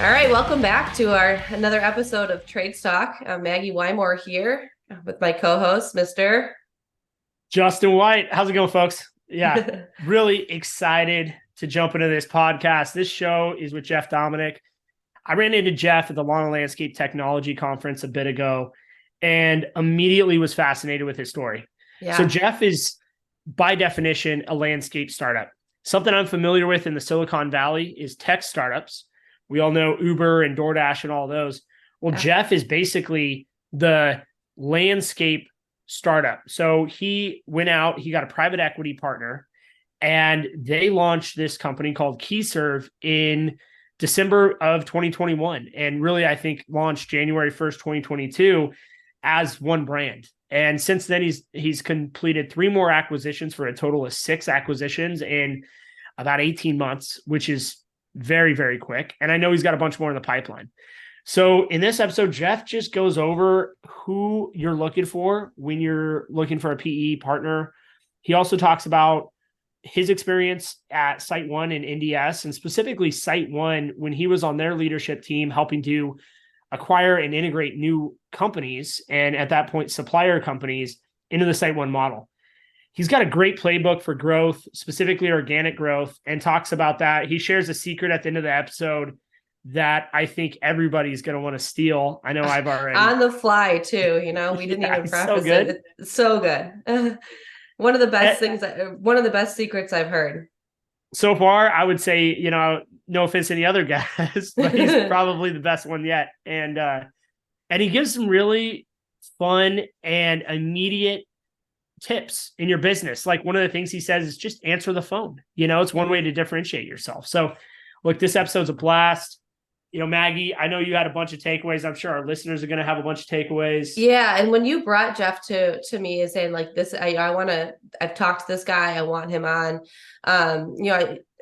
All right, welcome back to our another episode of Trade Talk. I'm Maggie Wymore here with my co-host, Mr. Justin White. How's it going, folks? Yeah, really excited to jump into this podcast. This show is with Jeff Domenick. I ran into Jeff at the Lawn and Landscape Technology Conference a bit ago and immediately was fascinated with his story. So Yeah. Jeff is, by definition, a landscape startup. Something I'm familiar with in the Silicon Valley is tech startups. We all know Uber and DoorDash and all those. Well, Yeah. Jeff is basically the landscape startup. So he went out, he got a private equity partner, and they launched this company called KeyServ in December of 2021. And really, I think launched January 1st, 2022 as one brand. And since then, he's completed 3 more acquisitions for a total of 6 acquisitions in about 18 months, which is very, very quick. And I know he's got a bunch more in the pipeline. So in this episode, Jeff just goes over who you're looking for when you're looking for a PE partner. He also talks about his experience at SiteOne and NDS, and specifically SiteOne when he was on their leadership team helping to acquire and integrate new companies, and at that point, supplier companies into the SiteOne model. He's got a great playbook for growth, specifically organic growth, and talks about that. He shares a secret at the end of the episode that I think everybody's going to want to steal. I know I've already. On the fly, too. We didn't even preface so good. it. It's so good. One of the best things, one of the best secrets I've heard. So far, I would say, no offense to any other guys, but he's probably the best one yet. And he gives some really fun and immediate tips in your business. Like one of the things he says is just answer the phone. It's one way to differentiate yourself. So look, this episode's a blast. Maggie, I know you had a bunch of takeaways. I'm sure our listeners are going to have a bunch of takeaways. Yeah. And when you brought Jeff to me and saying like this, I've talked to this guy, I want him on.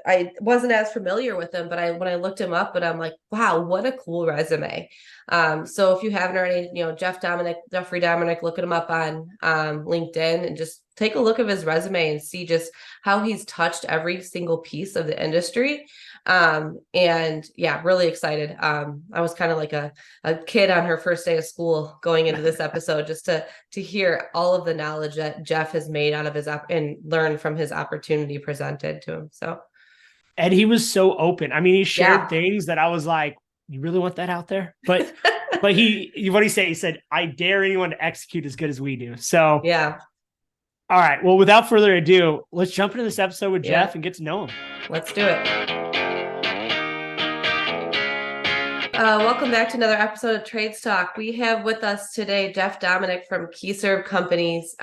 I wasn't as familiar with him, but when I looked him up, but I'm like, wow, what a cool resume. So if you haven't already, Jeffrey Domenick, look him up on LinkedIn and just take a look at his resume and see just how he's touched every single piece of the industry. And yeah, really excited. I was kind of like a kid on her first day of school going into this episode, just to hear all of the knowledge that Jeff has made out of his and learn from his opportunity presented to him. And he was so open. I mean, he shared things that I was like, you really want that out there? But what he said? He said, I dare anyone to execute as good as we do. So yeah. All right. Well, without further ado, let's jump into this episode with Jeff and get to know him. Let's do it. Welcome back to another episode of Trades Talk. We have with us today Jeff Domenick from KeyServ Companies.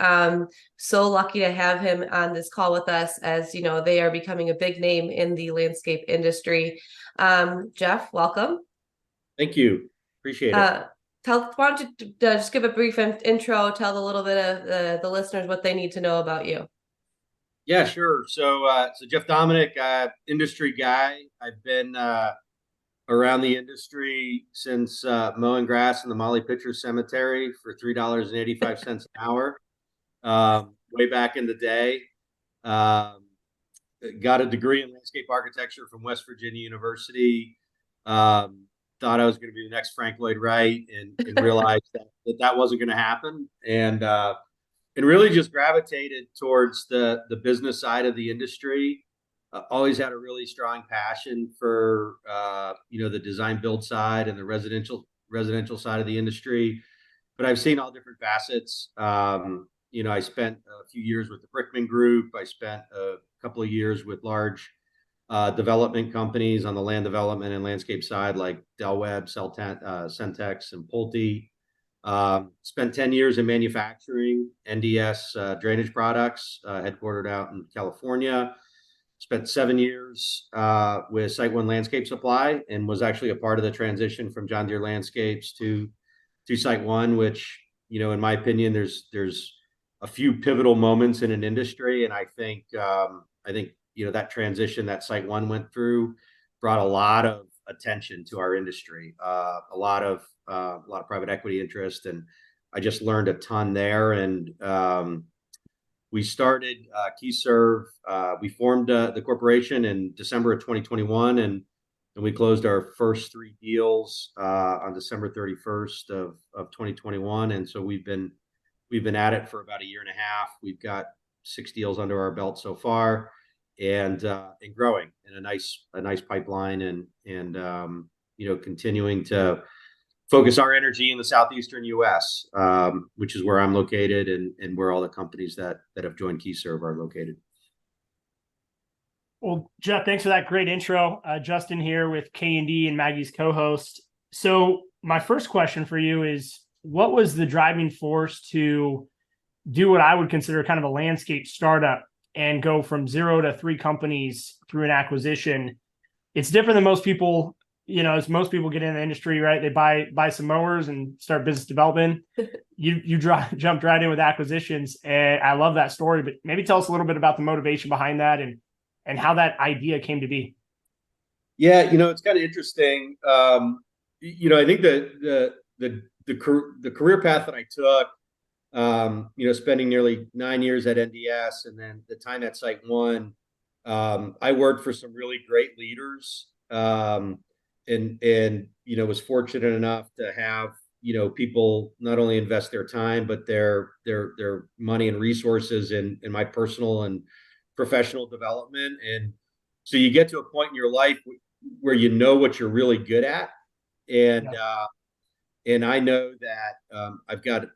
So lucky to have him on this call with us, as they are becoming a big name in the landscape industry. Jeff, welcome. Thank you. Appreciate it. Why don't you just give a brief intro, tell a little bit of the listeners what they need to know about you. Yeah, sure. So Jeff Domenick, industry guy. I've been around the industry since mowing grass in the Molly Pitcher Cemetery for $3.85 an hour, way back in the day. Got a degree in landscape architecture from West Virginia University. Thought I was going to be the next Frank Lloyd Wright, and realized that wasn't going to happen, and really just gravitated towards the business side of the industry. Always had a really strong passion for the design build side and the residential side of the industry, but I've seen all different facets. I spent a few years with the Brickman Group. I spent a couple of years with large development companies on the land development and landscape side, like Del Webb, Centex, and Pulte. Spent 10 years in manufacturing, NDS drainage products, headquartered out in California. Spent 7 years with SiteOne Landscape Supply, and was actually a part of the transition from John Deere Landscapes to SiteOne, which, in my opinion, there's a few pivotal moments in an industry. And I think that transition that SiteOne went through brought a lot of attention to our industry, a lot of private equity interest. And I just learned a ton there. And we started KeyServ. We formed the corporation in December of 2021, and and we closed our first 3 deals on December 31st of 2021. And so we've been at it for about a year and a half. We've got 6 deals under our belt so far, and growing in a nice pipeline, and continuing to focus our energy in the southeastern U.S., which is where I'm located, and where all the companies that have joined KeyServ are located. Well, Jeff, thanks for that great intro. Justin here with K&D and Maggie's co-host. So my first question for you is, what was the driving force to do what I would consider kind of a landscape startup and go from 0 to 3 companies through an acquisition? It's different than most people, as most people get in the industry, right? They buy some mowers and start business development. You jumped right in with acquisitions, and I love that story. But maybe tell us a little bit about the motivation behind that and how that idea came to be. Yeah, it's kind of interesting. I think the career path that I took, spending nearly 9 years at NDS and then the time at SiteOne, I worked for some really great leaders, and was fortunate enough to have people not only invest their time but their money and resources in my personal and professional development. And so you get to a point in your life where you know what you're really good at, and I know that I've got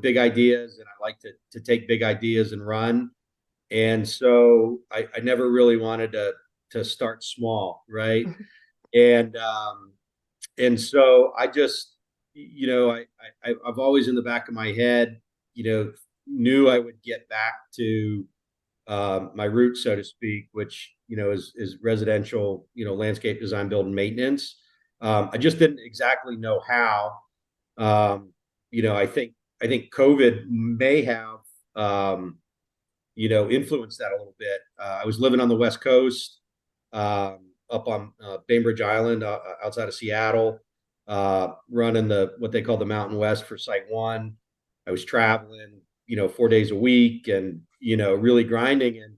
big ideas, and I like to take big ideas and run. And so I never really wanted to start small, right? And so I just I've always in the back of my head knew I would get back to my roots, so to speak, which is residential landscape design, build, and maintenance. I just didn't exactly know how. I think COVID may have influenced that a little bit. I was living on the West Coast, up on Bainbridge Island, outside of Seattle, running what they call the Mountain West for SiteOne. I was traveling 4 days a week, and really grinding and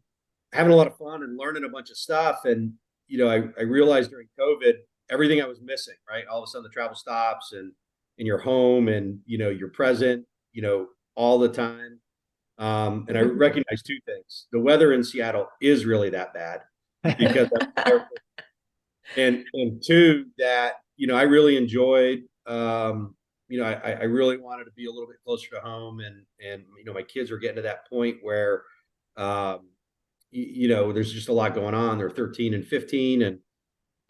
having a lot of fun and learning a bunch of stuff. And I realized during COVID everything I was missing, right? All of a sudden the travel stops, and you're home, and you're present all the time. And I recognize 2 things: the weather in Seattle is really that bad, because and 2, that I really enjoyed. I really wanted to be a little bit closer to home, and my kids are getting to that point where there's just a lot going on. They're 13 and 15,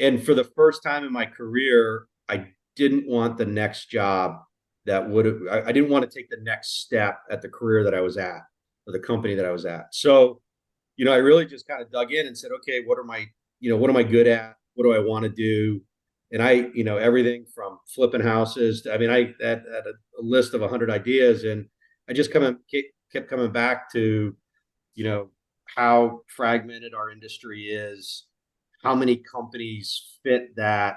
and for the first time in my career, I didn't want the next job I didn't want to take the next step at the career that I was at, or the company that I was at. So I really just kind of dug in and said, okay, what am I good at? What do I want to do? And I, everything from flipping houses to, I had a list of 100 ideas, and I just kept coming back to, how fragmented our industry is, how many companies fit that,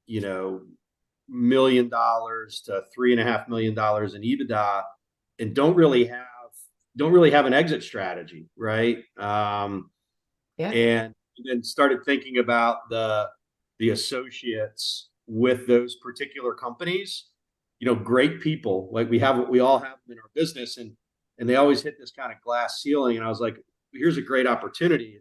$1 million to $3.5 million in EBITDA, and don't really have an exit strategy, right? And then started thinking about the associates with those particular companies, great people, like we all have them in our business, and they always hit this kind of glass ceiling. And I was like, here's a great opportunity.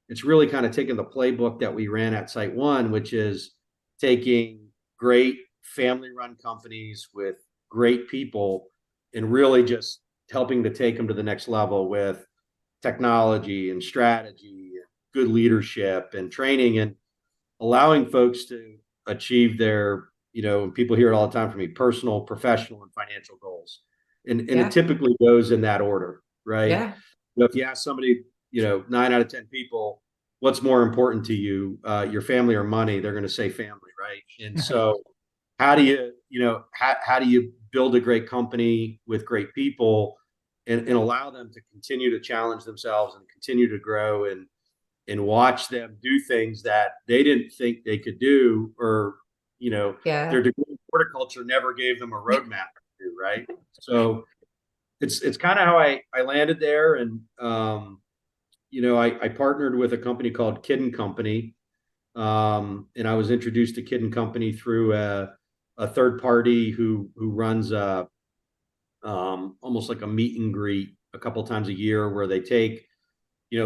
It's really kind of taking the playbook that we ran at SiteOne, which is taking great family-run companies with great people and really just helping to take them to the next level with technology and strategy, good leadership and training, and allowing folks to achieve their, people hear it all the time from me, personal, professional, and financial goals. And it typically goes in that order, right? Yeah. If you ask somebody, 9 out of 10 people, what's more important to you, your family or money, they're going to say family, right? And so how do you build a great company with great people, and allow them to continue to challenge themselves and continue to grow, and watch them do things that they didn't think they could do, or their degree in horticulture never gave them a roadmap to do, right? So it's kind of how I landed there. And I partnered with a company called Kidd & Company, and I was introduced to Kid and Company through a third party who runs almost like a meet and greet a couple times a year where they take,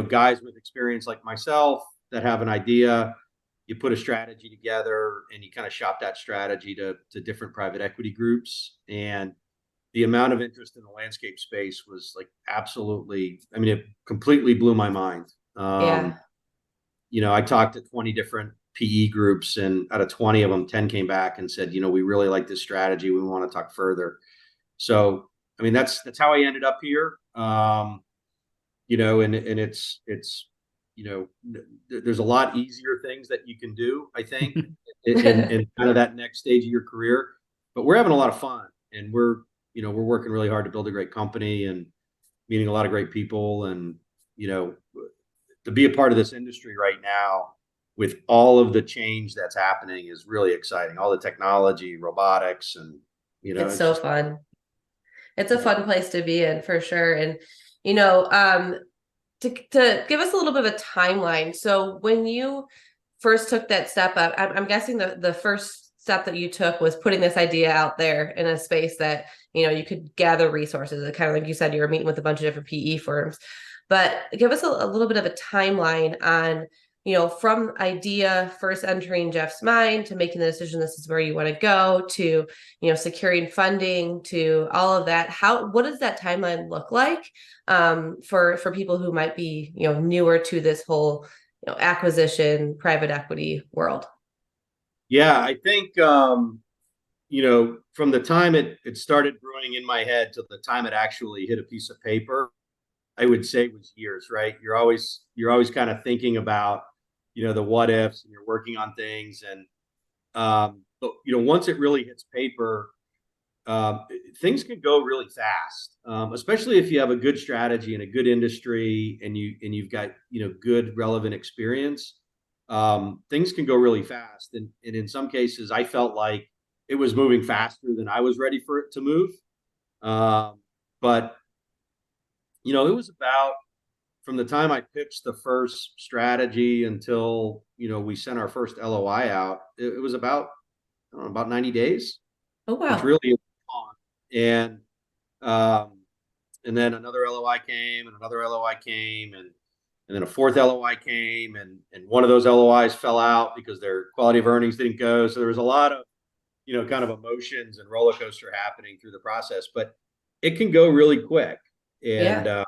guys with experience like myself that have an idea. You put a strategy together and you kind of shop that strategy to different private equity groups. And the amount of interest in the landscape space was like absolutely, I mean, it completely blew my mind. Yeah. I talked to 20 different PE groups, and out of 20 of them, 10 came back and said, we really like this strategy. We want to talk further. So, I mean, that's how I ended up here. And it's, there's a lot easier things that you can do, I think, in kind of that next stage of your career. But we're having a lot of fun, and we're working really hard to build a great company and meeting a lot of great people. And, to be a part of this industry right now with all of the change that's happening is really exciting. All the technology, robotics, and, It's it's so just, fun. It's a yeah. fun place to be in for sure. And, you know, um, to give us a little bit of a timeline. So when you first took that step up, I'm guessing the first step that you took was putting this idea out there in a space that, you could gather resources. It kind of like you said, you were meeting with a bunch of different PE firms, but give us a little bit of a timeline on, from idea first entering Jeff's mind to making the decision, this is where you want to go, to, securing funding, to all of that. What does that timeline look like for people who might be, newer to this whole, acquisition, private equity world? Yeah, I think, from the time it started brewing in my head to the time it actually hit a piece of paper, I would say was years, right? You're always kind of thinking about, the what ifs, and you're working on things. And, but, once it really hits paper, things can go really fast, especially if you have a good strategy and a good industry, and you've got, good relevant experience. Things can go really fast. And in some cases, I felt like it was moving faster than I was ready for it to move. But, it was about, from the time I pitched the first strategy until, we sent our first LOI out, it was about, I don't know, about 90 days, Oh, which wow. really is long. And, um, and then another LOI came, and another LOI came, and then a fourth LOI came, and one of those LOIs fell out because their quality of earnings didn't go. So there was a lot of, kind of emotions and roller coaster happening through the process, but it can go really quick. And, Yeah.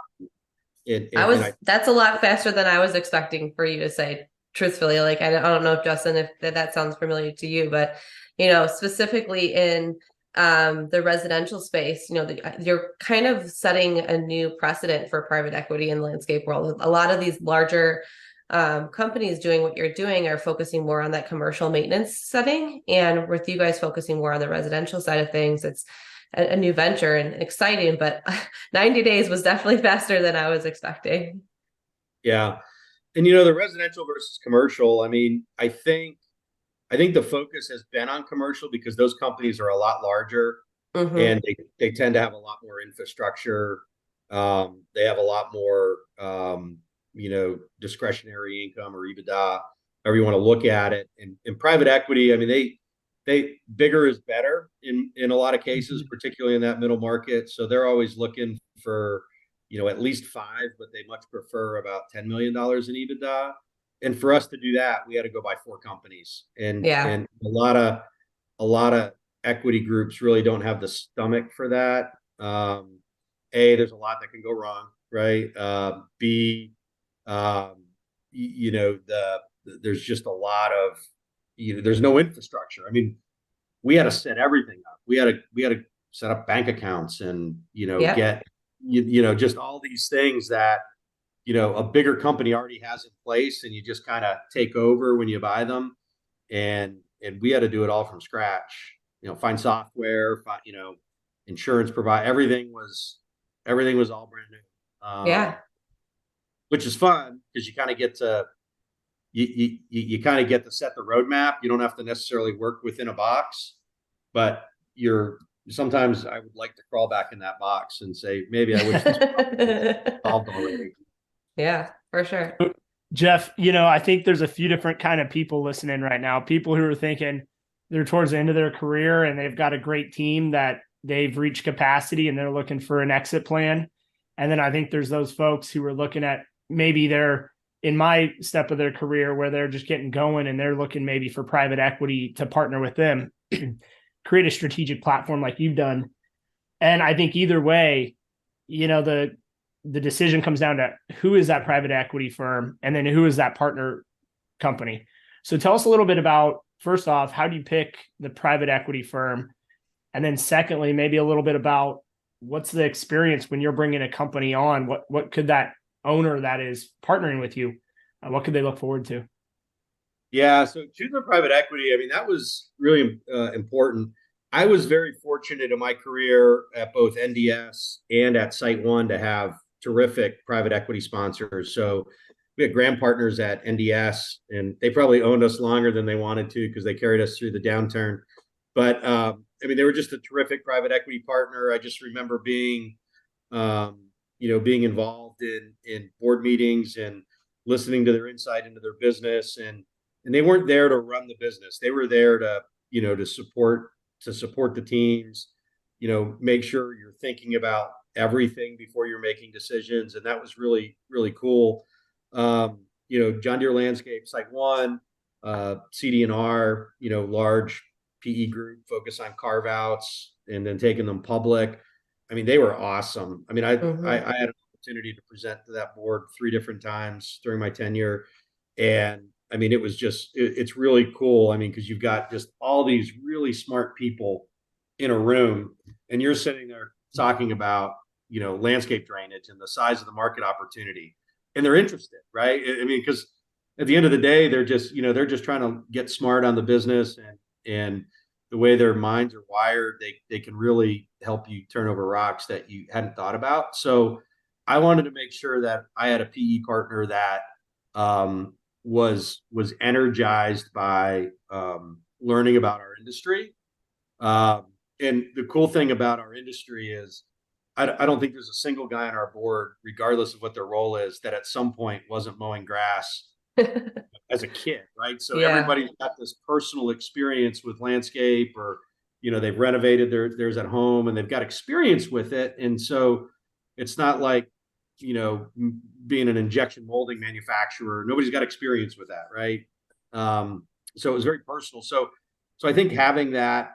and I, That's a lot faster than I was expecting for you to say, truthfully. Like, I don't know if Justin, if that sounds familiar to you, but, specifically in the residential space, you're kind of setting a new precedent for private equity in the landscape world. A lot of these larger companies doing what you're doing are focusing more on that commercial maintenance setting. And with you guys focusing more on the residential side of things, it's a new venture and exciting, but 90 days was definitely faster than I was expecting. yeah. And, the residential versus commercial, I mean, I think the focus has been on commercial because those companies are a lot larger, Mm-hmm. and they tend to have a lot more infrastructure. They have a lot more, discretionary income or EBITDA, however you want to look at it. And in private equity, I mean, they bigger is better in a lot of cases, particularly in that middle market. So they're always looking for, at least five, but they much prefer about $10 million in EBITDA. And for us to do that, we had to go buy four companies, and Yeah. and a lot of equity groups really don't have the stomach for that. There's a lot that can go wrong, right? B, um, there's just a lot of, there's no infrastructure. I mean, we had to set everything up. We had to set up bank accounts, and, Yep. get, just all these things that, a bigger company already has in place, and you just kind of take over when you buy them. And we had to do it all from scratch. Find software, insurance provide, everything was all brand new. Yeah. Which is fun because you kind of get to you kind of get to set the roadmap. You don't have to necessarily work within a box, but you're sometimes I would like to crawl back in that box and say, maybe I wish this was solved already. Yeah, for sure. Jeff, I think there's a few different kind of people listening right now. People who are thinking they're towards the end of their career and they've got a great team that they've reached capacity and they're looking for an exit plan. And then I think there's those folks who are looking at maybe they're in my step of their career where they're just getting going and they're looking maybe for private equity to partner with them, create a strategic platform like you've done. And I think either way, the decision comes down to who is that private equity firm and then who is that partner company. So tell us a little bit about, first off, how do you pick the private equity firm? And then secondly, maybe a little bit about what's the experience when you're bringing a company on? What could that owner that is partnering with you, what could they look forward to? Yeah, so choosing private equity, I mean, that was really important. I was very fortunate in my career at both NDS and at Site One to have terrific private equity sponsors. So we had grand partners at NDS, and they probably owned us longer than they wanted to because they carried us through the downturn. But I mean, they were just a terrific private equity partner. I just remember being, being involved in board meetings and listening to their insight into their business, and they weren't there to run the business. They were there to, to support the teams, make sure you're thinking about everything before you're making decisions. And that was really, really cool. John Deere Landscape, Site One, CD&R, large PE group, focus on carve outs and then taking them public. I mean, they were awesome. I mean, I had an opportunity to present to that board 3 different times during my tenure. And I mean, it's really cool. I mean, because you've got just all these really smart people in a room and you're sitting there talking about, landscape drainage and the size of the market opportunity. And they're interested, right? I mean, because at the end of the day, they're just trying to get smart on the business, and the way their minds are wired, they can really help you turn over rocks that you hadn't thought about. So I wanted to make sure that I had a PE partner that was energized by learning about our industry. And the cool thing about our industry is I don't think there's a single guy on our board, regardless of what their role is, that at some point wasn't mowing grass as a kid, right? So everybody's got this personal experience with landscape, or they've renovated theirs at home and they've got experience with it. And so it's not like being an injection molding manufacturer. Nobody's got experience with that, right? So it was very personal. So I think having that,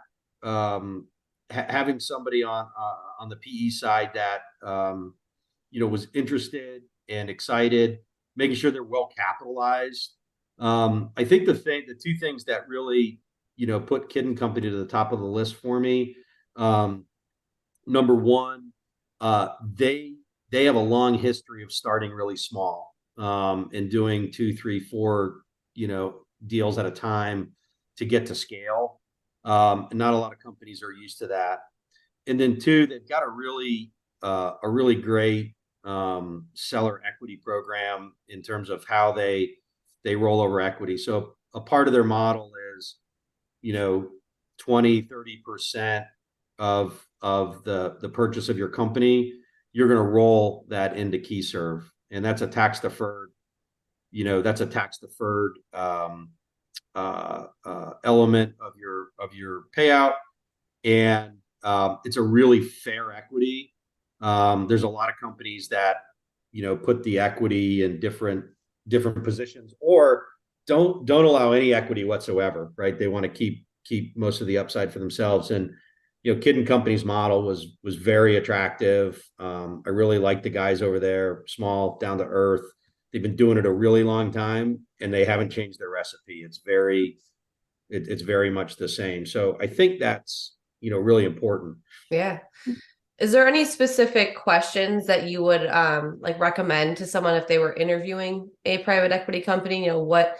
having somebody on the PE side that was interested and excited, making sure they're well capitalized. I think the 2 things that really put Kidd and Company to the top of the list for me. Number one, they have a long history of starting really small and doing 2, 3, 4 deals at a time to get to scale. And not a lot of companies are used to that. And then 2, they've got a really great seller equity program in terms of how they roll over equity. So a part of their model is 20-30% of the purchase of your company, you're going to roll that into KeyServ, and that's a tax deferred element of your payout, and it's a really fair equity. There's a lot of companies that put the equity in different positions, or don't allow any equity whatsoever, right? They want to keep most of the upside for themselves. And Kidd and Company's model was very attractive. I really like the guys over there, small, down to earth. They've been doing it a really long time, and they haven't changed their recipe. It's very much the same. So I think that's really important. Yeah. Is there any specific questions that you would like recommend to someone if they were interviewing a private equity company? What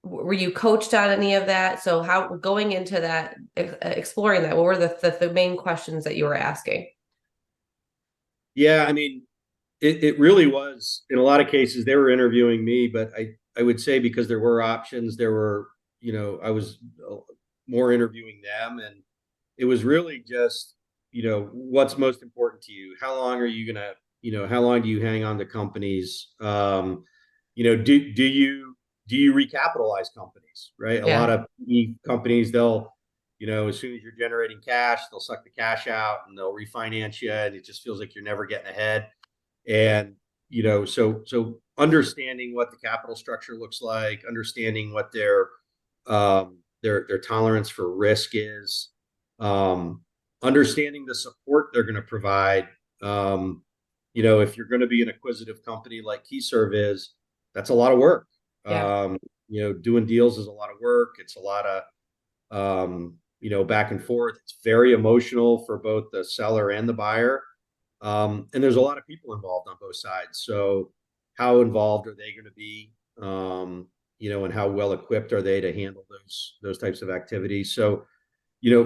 were you coached on any of that? So how, going into that, exploring that, what were the main questions that you were asking? Yeah, I mean, it really was, in a lot of cases, they were interviewing me, but I would say because there were options, I was more interviewing them, and it was really just, what's most important to you? How long are you gonna, how long do you hang on to companies? do you recapitalize companies, right? A lot Yeah. of PE companies, they'll, as soon as you're generating cash, they'll suck the cash out and they'll refinance you, and it just feels like you're never getting ahead. And so understanding what the capital structure looks like, understanding what their tolerance for risk is, understanding the support they're going to provide. If you're going to be an acquisitive company like KeyServ is, that's a lot of work. Yeah. Doing deals is a lot of work. It's a lot of back and forth. It's very emotional for both the seller and the buyer. And there's a lot of people involved on both sides. So how involved are they going to be? And how well equipped are they to handle those types of activities? So,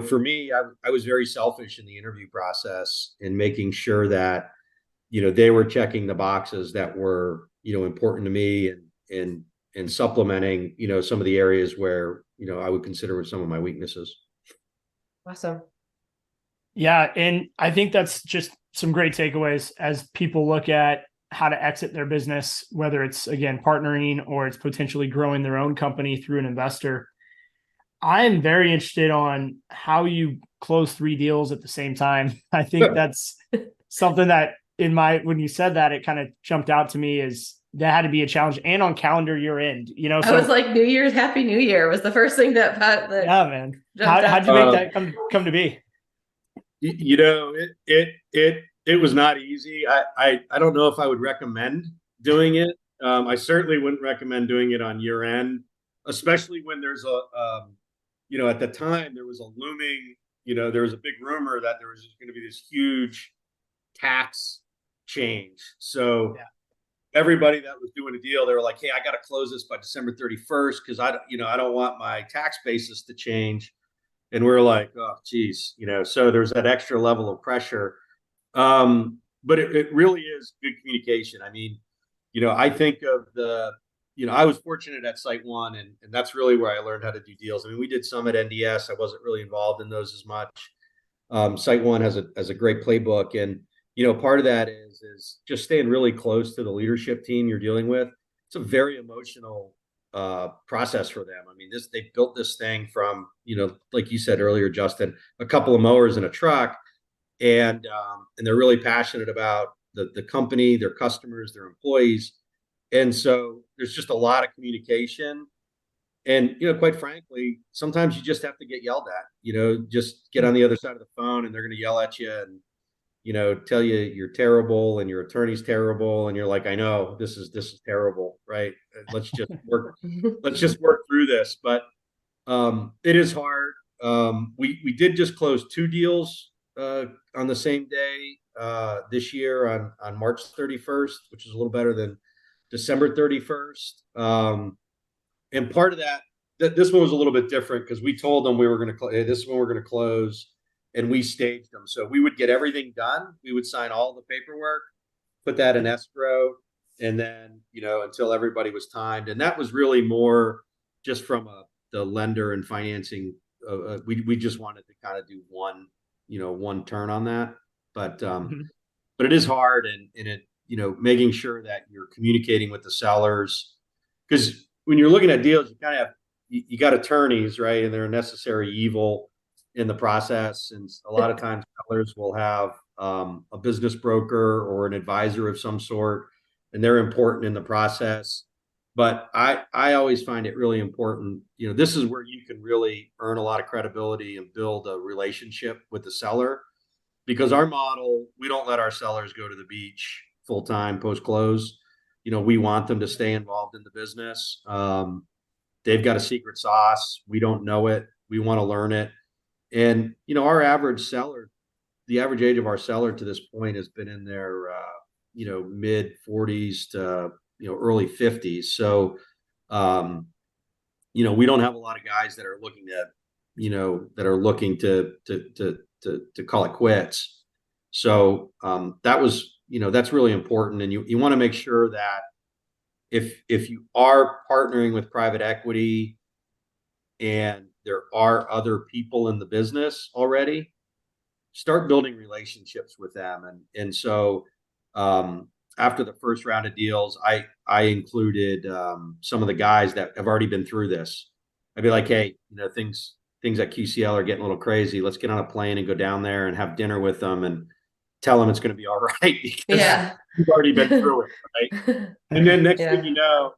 for me, I was very selfish in the interview process in making sure that, they were checking the boxes that were, important to me, and supplementing, some of the areas where, I would consider some of my weaknesses. Awesome. Yeah. And I think that's just some great takeaways as people look at how to exit their business, whether it's, again, partnering or it's potentially growing their own company through an investor. I'm very interested on how you close 3 deals at the same time. I think that's something that when you said that, it kind of jumped out to me is that had to be a challenge, and on calendar year end, I was like, New Year's, Happy New Year was the first thing that yeah, man. jumped out. How'd you make that come to be? It was not easy. I don't know if I would recommend doing it. I certainly wouldn't recommend doing it on year end, especially when there's at the time there was a looming, there was a big rumor that there was just going to be this huge tax change. So yeah. Everybody that was doing a deal, they were like, "Hey, I got to close this by December 31st because I don't want my tax basis to change." And we're like, "Oh, geez," So there's that extra level of pressure. But it really is good communication. I mean, I think of I was fortunate at Site One, and that's really where I learned how to do deals. I mean, we did some at NDS. I wasn't really involved in those as much. Site One has a great playbook, and part of that is just staying really close to the leadership team you're dealing with. It's a very emotional process for them. I mean, they built this thing from like you said earlier, Justin, a couple of mowers and a truck, and they're really passionate about the company, their customers, their employees, and so there's just a lot of communication. And quite frankly, sometimes you just have to get yelled at. Just get on the other side of the phone, and they're going to yell at you and tell you you're terrible and your attorney's terrible, and you're like, I know this is terrible, right? Let's just work through this. But it is hard. We did just close 2 deals on the same day this year on March 31st, which is a little better than December 31st. And part of that this one was a little bit different because we told them we were going to this one we're going to close, and we staged them. So we would get everything done. We would sign all the paperwork, put that in escrow, and then until everybody was timed. And that was really more just from the lender and financing. We just wanted to kind of do one turn on that, but it is hard, and it making sure that you're communicating with the sellers, because when you're looking at deals, you kind of have you got attorneys, right, and they're a necessary evil in the process, and a lot of times sellers will have a business broker or an advisor of some sort, and they're important in the process. But I always find it really important. This is where you can really earn a lot of credibility and build a relationship with the seller, because our model, we don't let our sellers go to the beach full time post close. We want them to stay involved in the business. They've got a secret sauce. We don't know it. We want to learn it. And our average seller, the average age of our seller to this point has been in their mid 40s to early 50s. So we don't have a lot of guys that are looking to call it quits. So that was that's really important, and you want to make sure that if you are partnering with private equity and there are other people in the business already, start building relationships with them. And so after the first round of deals, I included some of the guys that have already been through this. I'd be like, hey, things at QCL are getting a little crazy. Let's get on a plane and go down there and have dinner with them and tell them it's going to be all right because Yeah. you've already been through it, right? And then next thing Yeah. you know,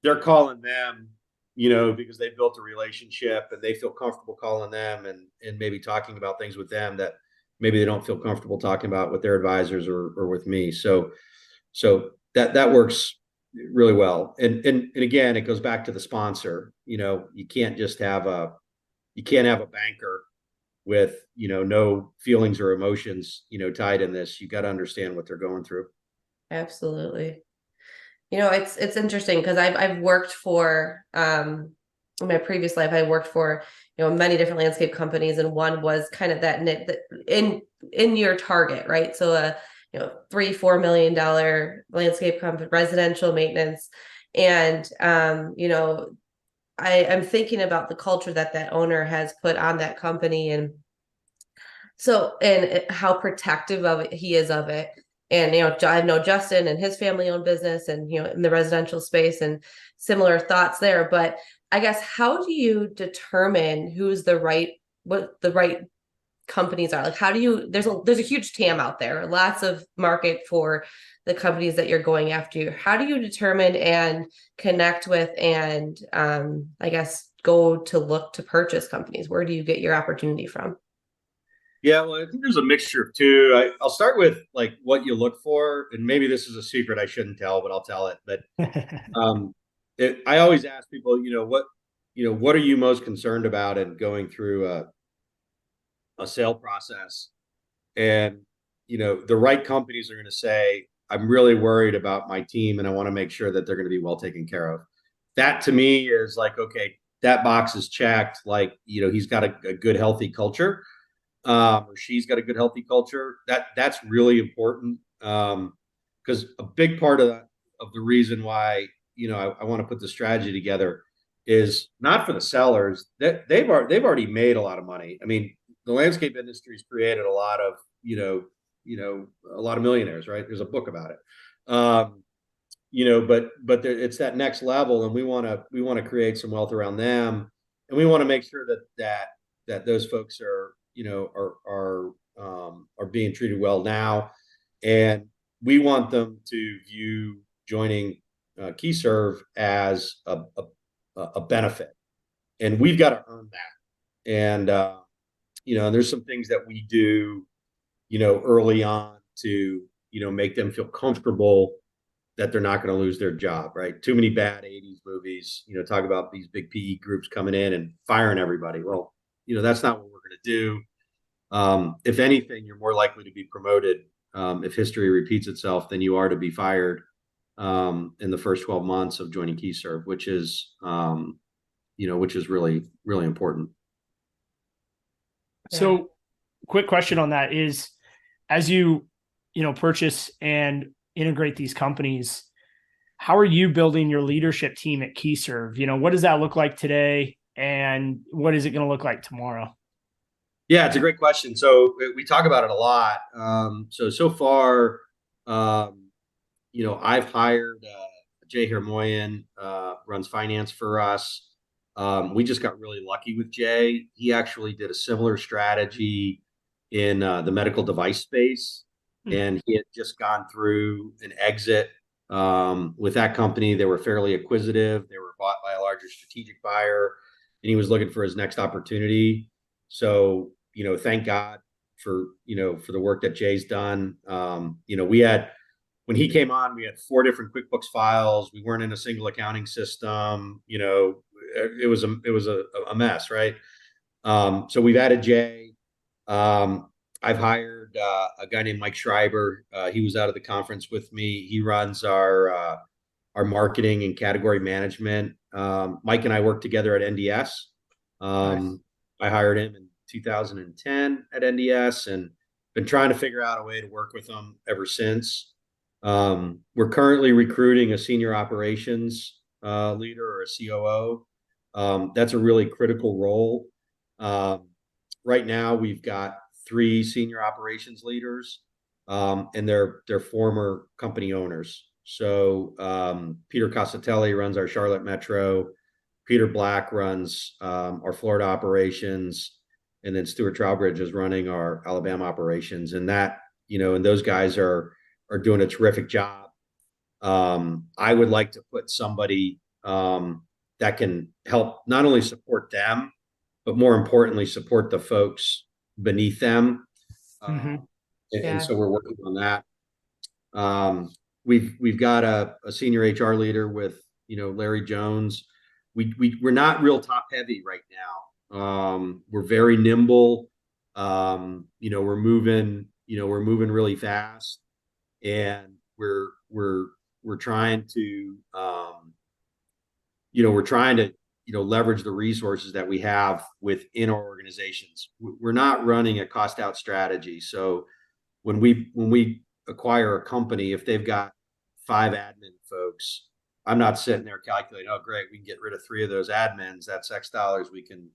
they're calling them, because they built a relationship and they feel comfortable calling them and maybe talking about things with them that maybe they don't feel comfortable talking about with their advisors or with me. So that works really well. And again, it goes back to the sponsor. You can't have a banker with, no feelings or emotions, tied in this. You got to understand what they're going through. Absolutely. It's interesting because I've worked for in my previous life, I worked for, many different landscape companies, and one was kind of that in your target, right? So $3-4 million landscape company, residential maintenance. And I'm thinking about the culture that owner has put on that company, and how protective of it he is of it. And I know Justin and his family owned business, and in the residential space, and similar thoughts there. But I guess, how do you determine what the right companies are? Like, how do you there's a huge TAM out there, lots of market for the companies that you're going after. How do you determine and connect with, and I guess, go to look to purchase companies? Where do you get your opportunity from? Yeah, well, I think there's a mixture of two. I'll start with like what you look for, and maybe this is a secret I shouldn't tell, but I'll tell it. But um, I always ask people, what are you most concerned about in going through a sale process? And the right companies are going to say, I'm really worried about my team, and I want to make sure that they're going to be well taken care of. That to me is like, okay, that box is checked. Like, he's got a good, healthy culture, or she's got a good, healthy culture. That's really important, because a big part of the reason why I want to put the strategy together is not for the sellers. That they've already made a lot of money. I mean, the landscape industry's created a lot of a lot of millionaires, right? There's a book about it. But it's that next level, and we want to create some wealth around them, and we want to make sure that those folks are being treated well now, and we want them to view joining KeyServ as a benefit, and we've got to earn that. And there's some things that we do early on to make them feel comfortable that they're not going to lose their job, right? Too many bad 80s movies, talk about these big PE groups coming in and firing everybody. Well, that's not what we're going to do. If anything, you're more likely to be promoted if history repeats itself than you are to be fired in the first 12 months of joining KeyServ, which is really, really important. So, quick question on that is, as you purchase and integrate these companies, how are you building your leadership team at KeyServ? What does that look like today, and what is it going to look like tomorrow? Yeah, it's a great question. So we talk about it a lot. So far, I've hired Jay Hermoyan, runs finance for us. We just got really lucky with Jay. He actually did a similar strategy in the medical device space, and he had just gone through an exit with that company. They were fairly acquisitive. They were bought by a larger strategic buyer, and he was looking for his next opportunity. So, thank God for the work that Jay's done. When he came on, we had 4 different QuickBooks files. We weren't in a single accounting system. It was a mess, right? So we've added Jay. I've hired a guy named Mike Schreiber. He was out of the conference with me. He runs our marketing and category management. Mike and I worked together at NDS. Nice. I hired him in 2010 at NDS, and been trying to figure out a way to work with him ever since. We're currently recruiting a senior operations leader, or a COO. That's a really critical role. Right now, we've got 3 senior operations leaders. and they're former company owners. So Peter Casatelli runs our Charlotte Metro. Peter Black runs our Florida operations, and then Stuart Trowbridge is running our Alabama operations. And that, and those guys are doing a terrific job. I would like to put somebody that can help not only support them, but more importantly, support the folks beneath them. And so we're working on that. We've got a senior HR leader with, Larry Jones. We're not real top heavy right now. We're very nimble. We're moving really fast, and we're trying to, leverage the resources that we have within our organizations. We're not running a cost out strategy. So when we acquire a company, if they've got 5 admin folks, I'm not sitting there calculating, oh, great, we can get rid of 3 of those admins. That's X dollars. We can,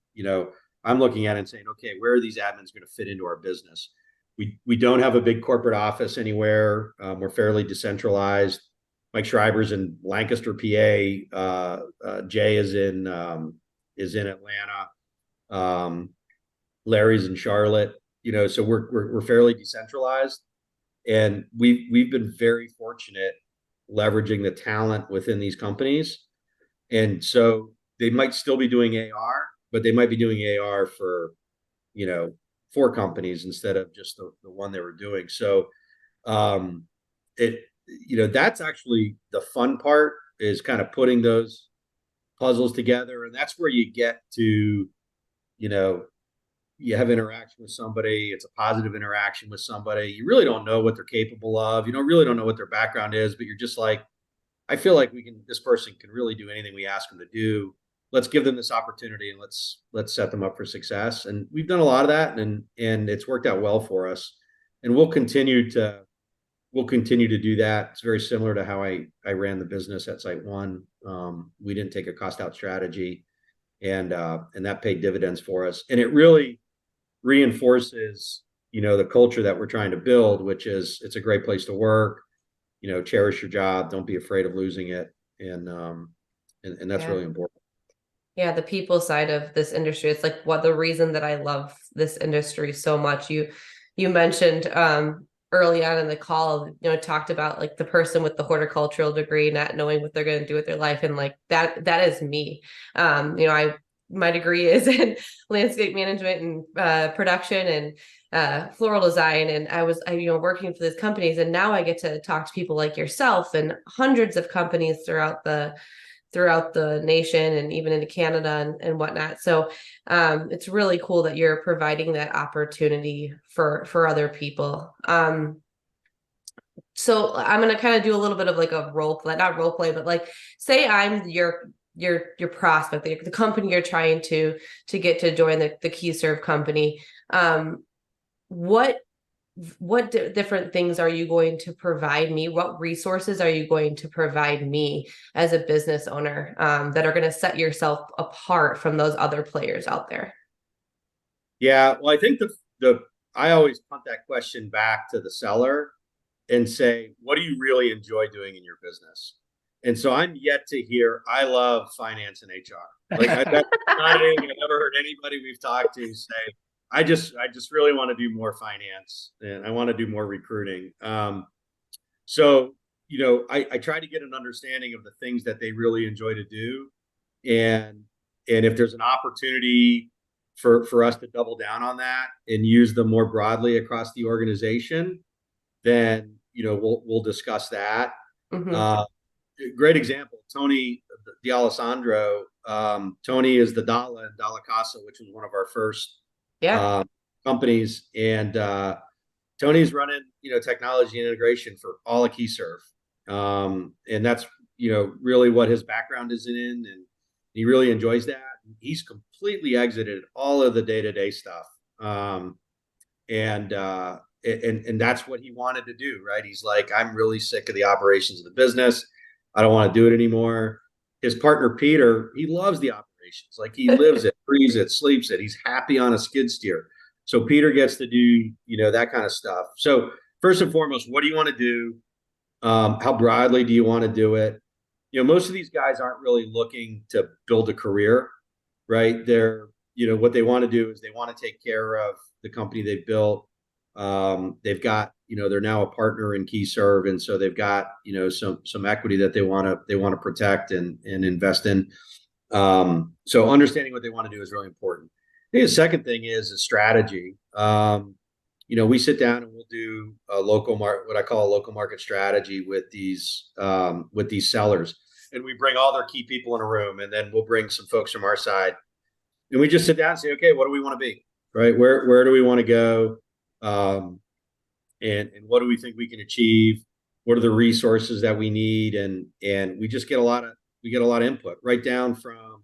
I'm looking at it and saying, okay, where are these admins going to fit into our business? We don't have a big corporate office anywhere. We're fairly decentralized. Mike Schreiber's in Lancaster, PA. Jay is in Atlanta. Larry's in Charlotte. So we're fairly decentralized, and we've been very fortunate leveraging the talent within these companies. And so they might still be doing AR, but they might be doing AR for 4 companies instead of just the one they were doing. So that's actually the fun part, is kind of putting those puzzles together. And that's where you get to, you have interaction with somebody. It's a positive interaction with somebody. You really don't know what they're capable of. Really don't know what their background is, but you're just like, I feel like this person can really do anything we ask them to do. Let's give them this opportunity, and let's set them up for success. And we've done a lot of that, and it's worked out well for us. And we'll continue to do that. It's very similar to how I ran the business at Site One. We didn't take a cost out strategy, and that paid dividends for us. And it really reinforces, the culture that we're trying to build, which is, it's a great place to work. Cherish your job. Don't be afraid of losing it. And that's really important. Yeah, the people side of this industry. It's like the reason that I love this industry so much. You mentioned early on in the call, talked about like the person with the horticultural degree not knowing what they're going to do with their life, and like that is me. My degree is in landscape management and production and floral design, and I was working for these companies, and now I get to talk to people like yourself and hundreds of companies throughout the nation and even into Canada and whatnot. So it's really cool that you're providing that opportunity for other people. So I'm going to kind of do a little bit of like a not role play, but like, say I'm your prospect, the company you're trying to get to join the KeyServ company. What different things are you going to provide me? What resources are you going to provide me as a business owner that are going to set yourself apart from those other players out there? Yeah, well, I think I always punt that question back to the seller and say, what do you really enjoy doing in your business? And so I'm yet to hear, I love finance and HR. Like that's not anything I've ever heard anybody we've talked to say. I just really want to do more finance, and I want to do more recruiting. So, I try to get an understanding of the things that they really enjoy to do. And if there's an opportunity for us to double down on that and use them more broadly across the organization, then, we'll discuss that. Mm-hmm. Great example, Tony D'Alessandro. Tony is the Dalla and Dalla Casa, which was one of our first companies, and Tony's running technology and integration for all of KeyServ, and that's really what his background is in, and he really enjoys that. He's completely exited all of the day-to-day stuff, and that's what he wanted to do, right? He's like, I'm really sick of the operations of the business. I don't want to do it anymore. His partner Peter, he loves the operations. Like he lives it, breathes it, sleeps it. He's happy on a skid steer. So Peter gets to do, that kind of stuff. So first and foremost, what do you want to do? How broadly do you want to do it? Most of these guys aren't really looking to build a career, right? What they want to do is they want to take care of the company they've built. They've got, they're now a partner in KeyServ, and so they've got, some equity that they want to protect and invest in. So understanding what they want to do is really important. I think the second thing is a strategy. We sit down and we'll do a what I call a local market strategy with these sellers, and we bring all their key people in a room, and then we'll bring some folks from our side, and we just sit down and say, okay, what do we want to be, right? Where do we want to go, and what do we think we can achieve? What are the resources that we need? And we just get a lot of input, right down from,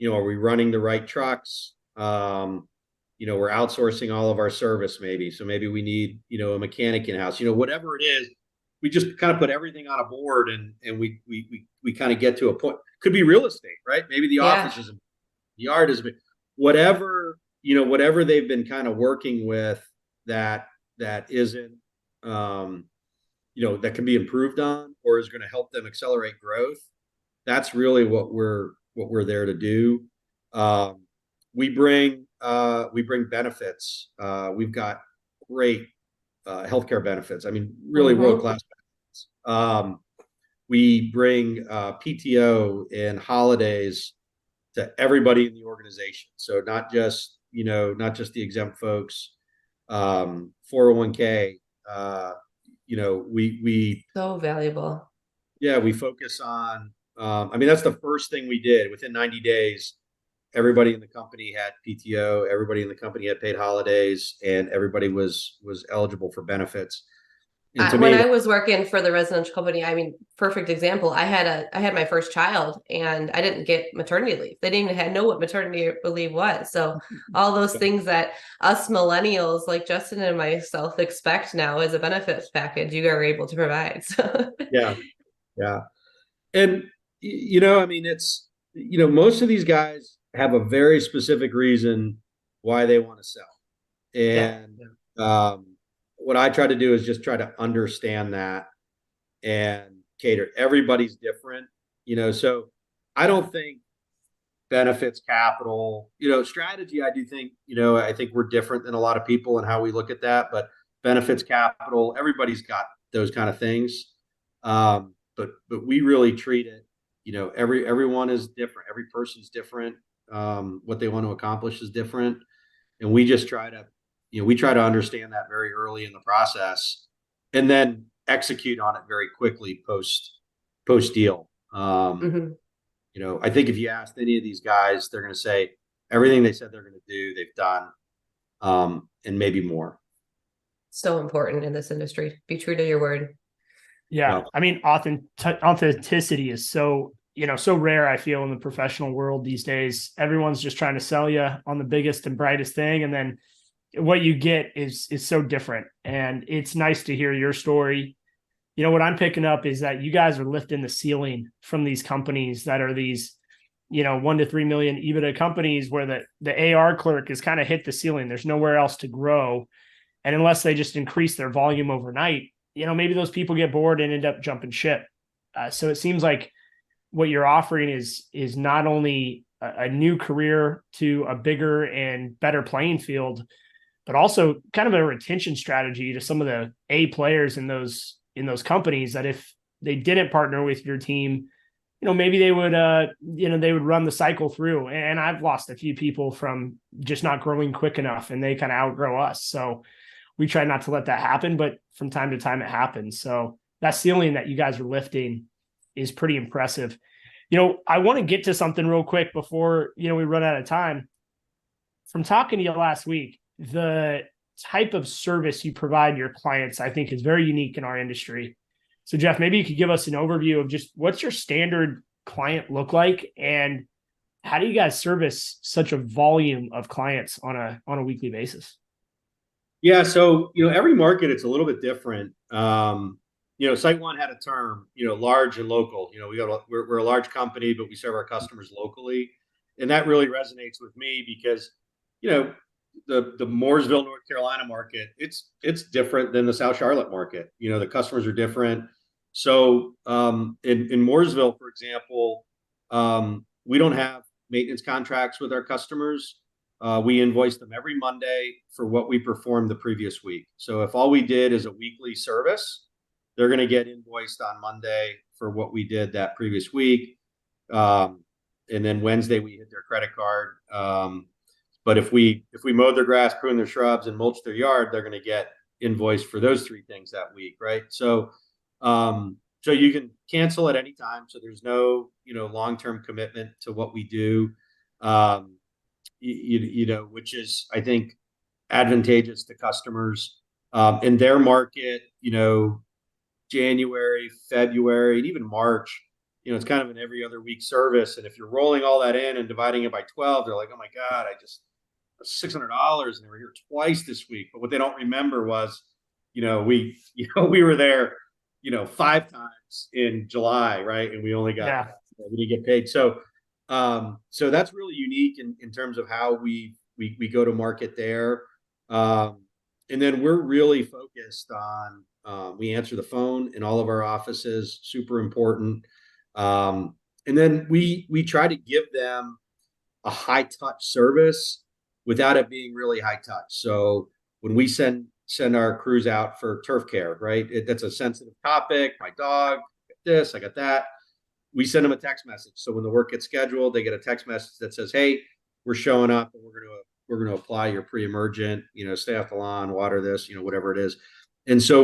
are we running the right trucks? We're outsourcing all of our service, maybe. So maybe we need, a mechanic in house, whatever it is. We just kind of put everything on a board, and we kind of get to a point. Could be real estate, right? Maybe the office is, the art is, whatever they've been kind of working with that isn't, that can be improved on or is going to help them accelerate growth. That's really what we're there to do. We bring benefits. We've got great healthcare benefits. I mean, really world-class benefits. We bring PTO and holidays to everybody in the organization. So not just the exempt folks. 401k. We so valuable. Yeah, we focus on. That's the first thing we did. Within 90 days, everybody in the company had PTO, everybody in the company had paid holidays, and everybody was eligible for benefits. When I was working for the residential company, perfect example. I had my first child, and I didn't get maternity leave. They didn't even know what maternity leave was. So all those things that us millennials like Justin and myself expect now as a benefits package, you are able to provide. So. Yeah. And it's most of these guys have a very specific reason why they want to sell, and what I try to do is just try to understand that and cater. Everybody's different, so I don't think benefits, capital, strategy. I do think, I think we're different than a lot of people in how we look at that, but benefits, capital, everybody's got those kind of things. But we really treat it, everyone is different. Every person's different. What they want to accomplish is different. And we just try to, we try to understand that very early in the process and then execute on it very quickly post deal. I think if you asked any of these guys, they're going to say everything they said they're going to do, they've done, and maybe more. So important in this industry. Be true to your word. Yeah. Authenticity is so rare, I feel, in the professional world these days. Everyone's just trying to sell you on the biggest and brightest thing. And then what you get is so different. And it's nice to hear your story. What I'm picking up is that you guys are lifting the ceiling from these companies that are these, 1 to 3 million EBITDA companies where the AR clerk has kind of hit the ceiling. There's nowhere else to grow. And unless they just increase their volume overnight, maybe those people get bored and end up jumping ship. So it seems like what you're offering is not only a new career to a bigger and better playing field, but also kind of a retention strategy to some of the A players in those companies that if they didn't partner with your team, maybe they would, they would run the cycle through. And I've lost a few people from just not growing quick enough, and they kind of outgrow us. So we try not to let that happen, but from time to time it happens. So that ceiling that you guys are lifting is pretty impressive. I want to get to something real quick before, we run out of time. From talking to you last week, the type of service you provide your clients, I think, is very unique in our industry. So Jeff, maybe you could give us an overview of just what's your standard client look like, and how do you guys service such a volume of clients on a weekly basis? Yeah. So, every market, it's a little bit different. SiteOne had a term, large and local. We're a large company, but we serve our customers locally. And that really resonates with me because, the Mooresville, North Carolina market, it's different than the South Charlotte market. The customers are different. So in Mooresville, for example, we don't have maintenance contracts with our customers. We invoice them every Monday for what we performed the previous week. So if all we did is a weekly service, they're going to get invoiced on Monday for what we did that previous week. And then Wednesday we hit their credit card. But if we mowed their grass, pruned their shrubs, and mulched their yard, they're going to get invoiced for those 3 things that week, right? So you can cancel at any time. So there's no long-term commitment to what we do. Which is, I think, advantageous to customers in their market. January, February, and even March, it's kind of an every other week service. And if you're rolling all that in and dividing it by 12, they're like, oh my God, $600 and they were here twice this week. But what they don't remember was, we were there, 5 times in July, right? And we only got, we didn't get paid. So that's really unique in terms of how we go to market there. And then we're really focused on, we answer the phone in all of our offices, super important. And then we try to give them a high touch service without it being really high touch. So when we send our crews out for turf care, right? That's a sensitive topic. My dog, I got this, I got that. We send them a text message. So when the work gets scheduled, they get a text message that says, hey, we're showing up and we're going to apply your pre-emergent, stay off the lawn, water this, whatever it is. And so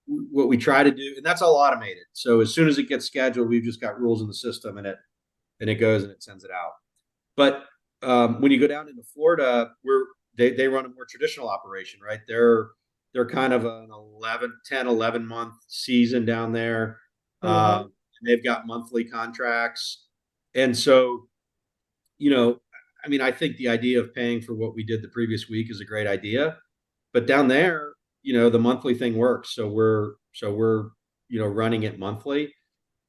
what we try to do, and that's all automated. So as soon as it gets scheduled, we've just got rules in the system and it goes and it sends it out. But when you go down into Florida, they run a more traditional operation, right? They're kind of an 11 month season down there. Mm-hmm. They've got monthly contracts. And so, I think the idea of paying for what we did the previous week is a great idea, but down there, the monthly thing works. So we're running it monthly.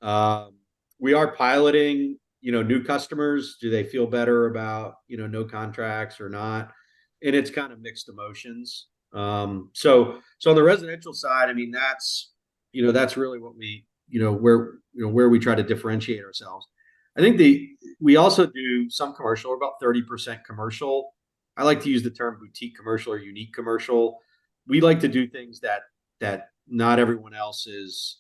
We are piloting, new customers. Do they feel better about, no contracts or not? And it's kind of mixed emotions. So on the residential side, that's really what we, where we try to differentiate ourselves. I think we also do some commercial, about 30% commercial. I like to use the term boutique commercial or unique commercial. We like to do things that not everyone else is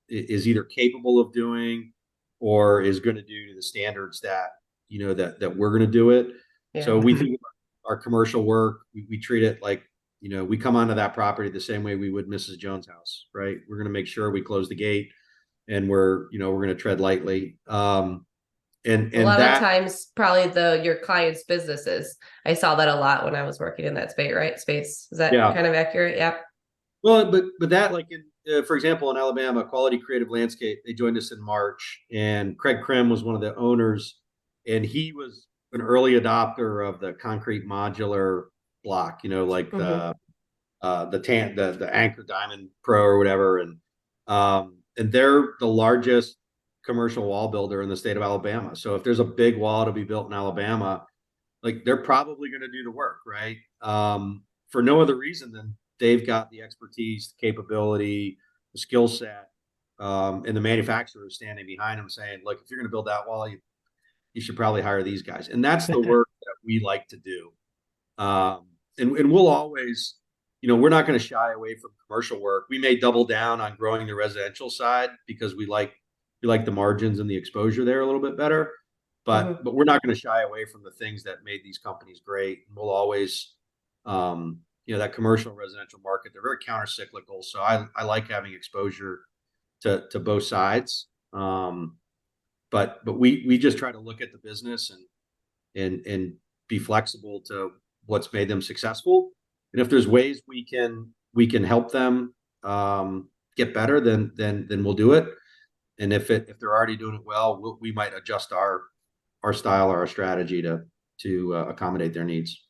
either capable of doing or is going to do to the standards that we're going to do it. Yeah. So we think our commercial work, we treat it like, we come onto that property the same way we would Mrs. Jones' house, right? We're going to make sure we close the gate and we're going to tread lightly. And a lot of times probably your clients' businesses. I saw that a lot when I was working in that space, right? Is that kind of accurate? Yep. Well, but that, like for example, in Alabama, Quality Creative Landscape, they joined us in March, and Craig Krim was one of the owners, and he was an early adopter of the concrete modular block, like mm-hmm. the Anchor Diamond Pro or whatever, and they're the largest commercial wall builder in the state of Alabama. So if there's a big wall to be built in Alabama, like they're probably going to do the work, right? For no other reason than they've got the expertise, the capability, the skill set, and the manufacturer is standing behind them saying, look, if you're going to build that wall, you should probably hire these guys. And that's the work that we like to do. And we'll always, we're not going to shy away from commercial work. We may double down on growing the residential side because we like the margins and the exposure there a little bit better, but we're not going to shy away from the things that made these companies great. And we'll always, that commercial and residential market, they're very counter-cyclical. So I like having exposure to both sides. But we just try to look at the business and be flexible to what's made them successful. And if there's ways we can help them get better, then we'll do it. And if they're already doing it well, we might adjust our style or our strategy to accommodate their needs.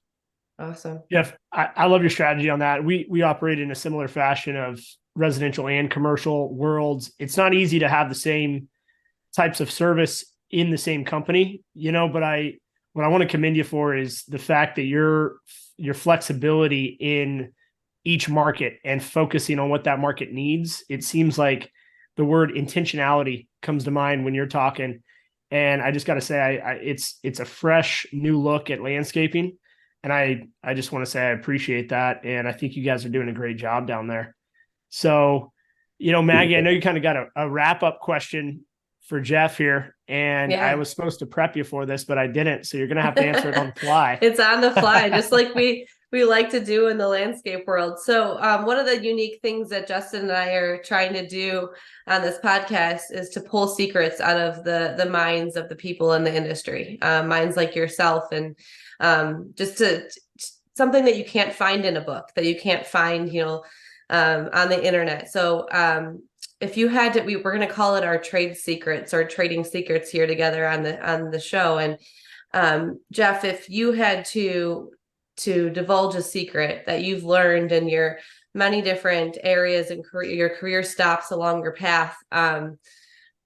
Awesome. Yeah, I love your strategy on that. We operate in a similar fashion of residential and commercial worlds. It's not easy to have the same types of service in the same company, but what I want to commend you for is the fact that your flexibility in each market and focusing on what that market needs. It seems like the word intentionality comes to mind when you're talking. And I just got to say, it's a fresh new look at landscaping. And I just want to say I appreciate that. And I think you guys are doing a great job down there. So, Maggie, I know you kind of got a wrap up question for Jeff here, and I Yeah. was supposed to prep you for this, but I didn't. So you're going to have to answer it on the fly. It's on the fly, just like we like to do in the landscape world. So one of the unique things that Justin and I are trying to do on this podcast is to pull secrets out of the minds of the people in the industry, minds like yourself, and just to something that you can't find in a book, that you can't find, on the internet. So if you had to, we're going to call it our trade secrets or trading secrets here together on the show. And Jeff, if you had to divulge a secret that you've learned in your many different areas and your career stops along your path,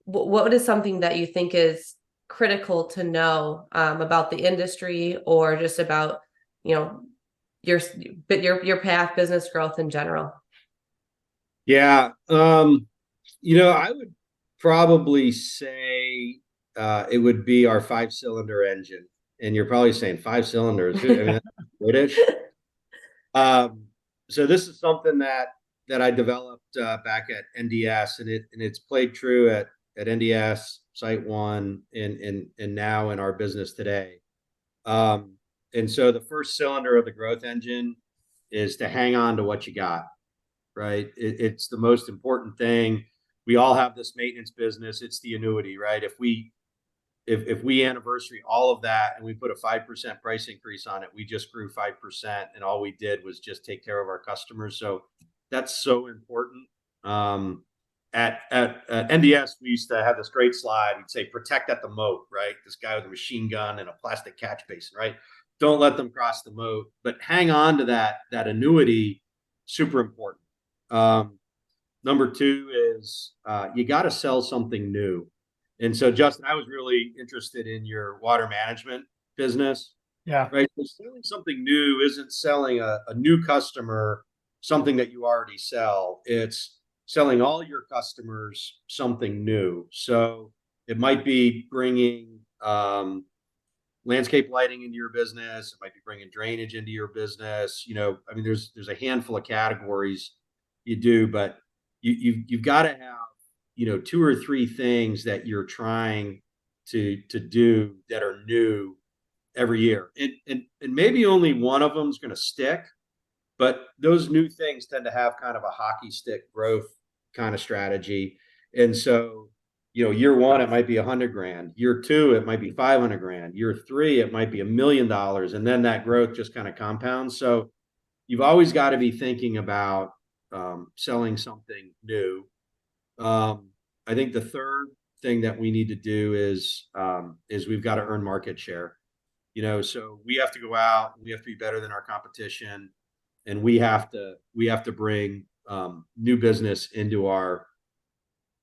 what is something that you think is critical to know about the industry, or just about your path, business growth in general? Yeah. I would probably say it would be our 5-cylinder engine. And you're probably saying 5 cylinders. I mean, that's British. So this is something that I developed back at NDS, and it's played true at NDS, Site One, and now in our business today. And so the first cylinder of the growth engine is to hang on to what you got, right? It's the most important thing. We all have this maintenance business. It's the annuity, right? If we anniversary all of that and we put a 5% price increase on it, we just grew 5%, and all we did was just take care of our customers. So that's so important. At NDS, we used to have this great slide. We'd say, protect at the moat, right? This guy with a machine gun and a plastic catch basin, right? Don't let them cross the moat, but hang on to that annuity. Super important. Number two is you got to sell something new. And so, Justin, I was really interested in your water management business. Yeah. Right. So selling something new isn't selling a new customer something that you already sell. It's selling all your customers something new. So it might be bringing landscape lighting into your business. It might be bringing drainage into your business. I mean, there's a handful of categories you do, but you've got to have 2 or 3 things that you're trying to do that are new every year, and maybe only one of them is going to stick, but those new things tend to have kind of a hockey stick growth kind of strategy. And so, year one, it might be $100,000. Year two, it might be $500,000. Year three, it might be $1 million. And then that growth just kind of compounds. So you've always got to be thinking about selling something new. I think the third thing that we need to do is we've got to earn market share. So we have to go out, we have to be better than our competition, and we have to bring new business into our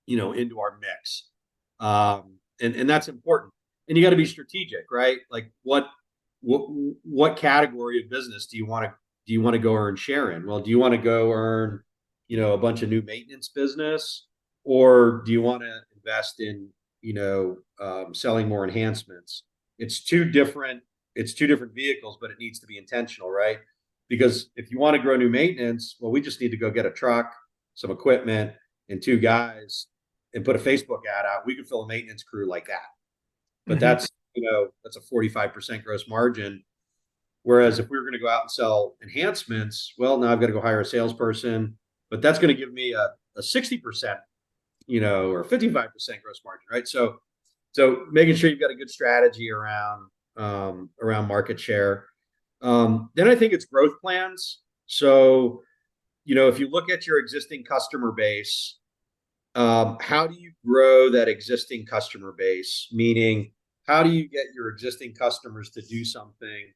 mix. And that's important. And you got to be strategic, right? Like what category of business do you want to go earn share in? Well, do you want to go earn, a bunch of new maintenance business, or do you want to invest in, selling more enhancements? It's two different vehicles, but it needs to be intentional, right? Because if you want to grow new maintenance, well, we just need to go get a truck, some equipment, and 2 guys and put a Facebook ad out. We could fill a maintenance crew like that. But that's a 45% gross margin. Whereas if we were going to go out and sell enhancements, well, now I've got to go hire a salesperson, but that's going to give me a 60%, or 55% gross margin, right? So making sure you've got a good strategy around market share. Then I think it's growth plans. So, if you look at your existing customer base, how do you grow that existing customer base? Meaning, how do you get your existing customers to do something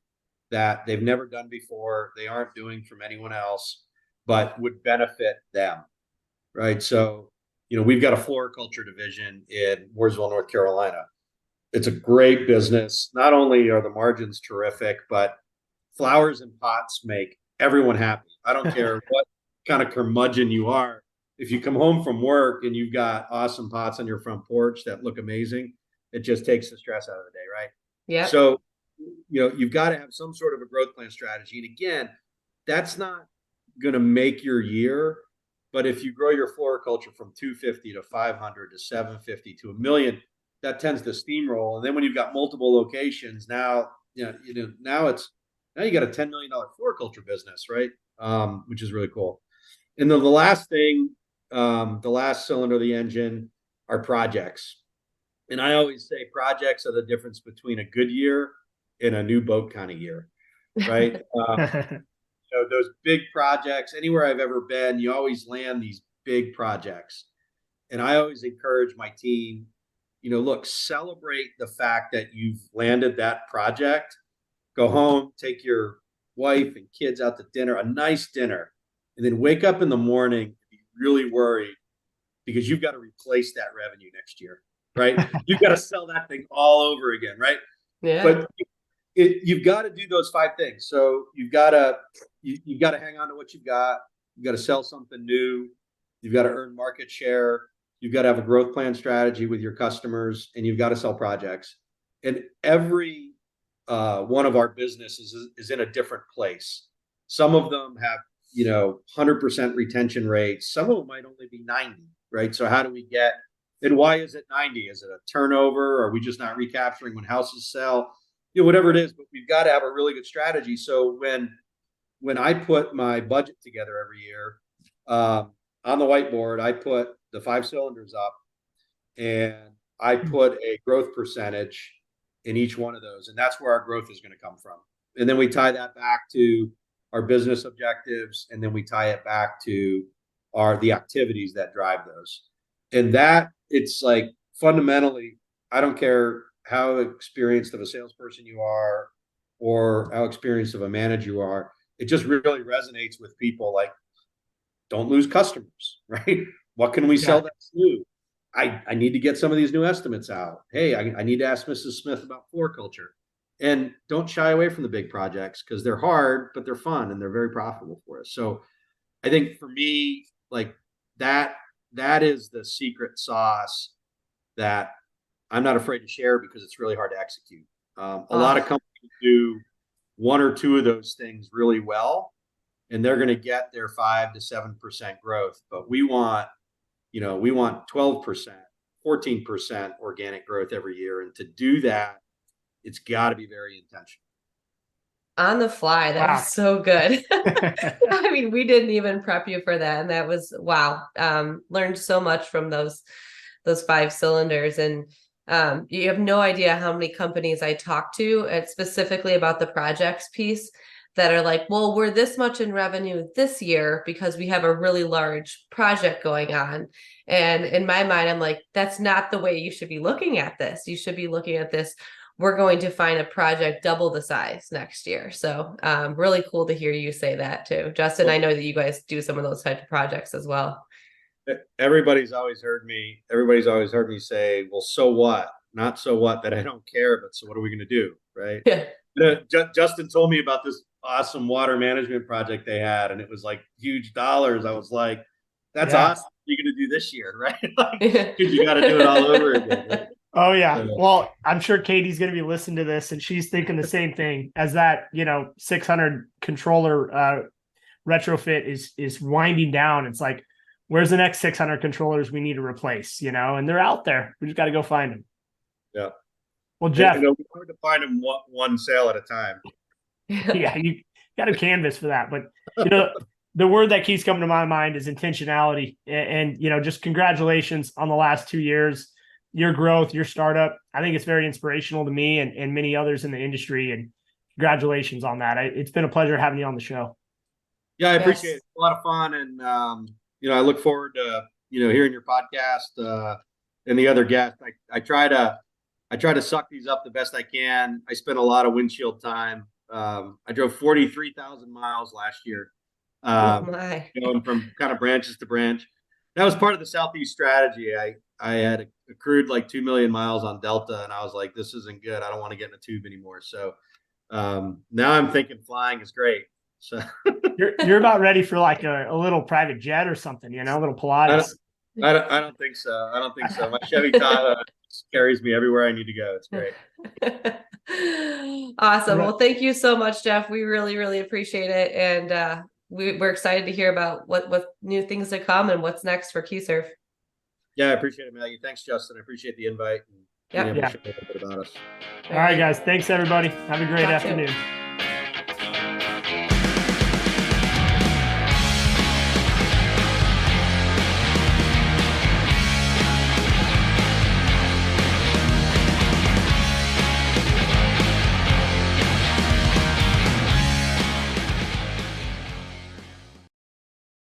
that they've never done before, they aren't doing from anyone else, but would benefit them, right? So, we've got a floriculture division in Mooresville, North Carolina. It's a great business. Not only are the margins terrific, but flowers and pots make everyone happy. I don't care what kind of curmudgeon you are. If you come home from work and you've got awesome pots on your front porch that look amazing, it just takes the stress out of the day, right? Yeah. So, you've got to have some sort of a growth plan strategy. And again, that's not going to make your year. But if you grow your floriculture from 250 to 500 to 750 to a million, that tends to steamroll. And then when you've got multiple locations, now now you got a $10 million floriculture business, right? Which is really cool. And then the last thing, the last cylinder of the engine are projects. And I always say projects are the difference between a good year and a new boat kind of year, right? Those big projects, anywhere I've ever been, you always land these big projects. And I always encourage my team, look, celebrate the fact that you've landed that project. Go home, take your wife and kids out to dinner, a nice dinner, and then wake up in the morning and be really worried because you've got to replace that revenue next year, right? You've got to sell that thing all over again, right? Yeah. But you've got to do those 5 things. So you've got to hang on to what you've got. You've got to sell something new. You've got to earn market share. You've got to have a growth plan strategy with your customers, and you've got to sell projects. And every one of our businesses is in a different place. Some of them have 100% retention rates. Some of them might only be 90, right? So how do we get? And why is it 90? Is it a turnover? Are we just not recapturing when houses sell? Whatever it is, but we've got to have a really good strategy. So when I put my budget together every year, on the whiteboard, I put the 5 cylinders up, and I put a growth percentage in each one of those, and that's where our growth is going to come from. And then we tie that back to our business objectives, and then we tie it back to the activities that drive those. And that, it's like, fundamentally, I don't care how experienced of a salesperson you are or how experienced of a manager you are, it just really resonates with people. Like, don't lose customers, right? What can we sell that's new? I need to get some of these new estimates out. Hey, I need to ask Mrs. Smith about floriculture. And don't shy away from the big projects because they're hard, but they're fun and they're very profitable for us. So I think for me, like that is the secret sauce that I'm not afraid to share because it's really hard to execute. A lot of companies do 1 or 2 of those things really well, and they're going to get their 5 to 7% growth. But we want 12%, 14% organic growth every year. And to do that, it's got to be very intentional. On the fly, that was so good. I mean, we didn't even prep you for that, and that was wow. Learned so much from those 5 cylinders, and you have no idea how many companies I talk to, and specifically about the projects piece, that are like, well, we're this much in revenue this year because we have a really large project going on. And in my mind, I'm like, that's not the way you should be looking at this. You should be looking at this, we're going to find a project double the size next year. So really cool to hear you say that too. Justin, I know that you guys do some of those type of projects as well. Everybody's always heard me say, well, so what? Not so what that I don't care, but so what are we going to do? Right. Yeah. Justin told me about this awesome water management project they had, and it was like huge dollars. I was like, that's awesome. What are you going to do this year? Right. Because you got to do it all over again. Right? Oh yeah. Well, I'm sure Katie's going to be listening to this and she's thinking the same thing as that, 600 controller retrofit is winding down. It's like, where's the next 600 controllers we need to replace, and they're out there. We just got to go find them. Yeah. Well, Jeff, it's hard to find them one sale at a time. Yeah, you got a canvas for that. But, the word that keeps coming to my mind is intentionality. And just congratulations on the last 2 years, your growth, your startup. I think it's very inspirational to me and many others in the industry. And congratulations on that. It's been a pleasure having you on the show. Yeah, I appreciate it. It's a lot of fun. And, I look forward to, hearing your podcast and the other guests. I try to suck these up the best I can. I spent a lot of windshield time. I drove 43,000 miles last year, going from kind of branches to branch. that was part of the Southeast strategy. I had accrued like 2 million miles on Delta, and I was like, this isn't good. I don't want to get in a tube anymore. So now I'm thinking flying is great. So you're about ready for like a little private jet or something, a little Pilates. I don't think so. I don't think so. My Chevy Tahoe carries me everywhere I need to go. It's great. Awesome. Well, thank you so much, Jeff. We really, really appreciate it. And we're excited to hear about what new things to come and what's next for KeyServ. Yeah, I appreciate it, Maggie. Thanks, Justin. I appreciate the invite. And Yep. being able to share a little bit about us. All right, guys. Thanks, everybody. Have a great Talk afternoon.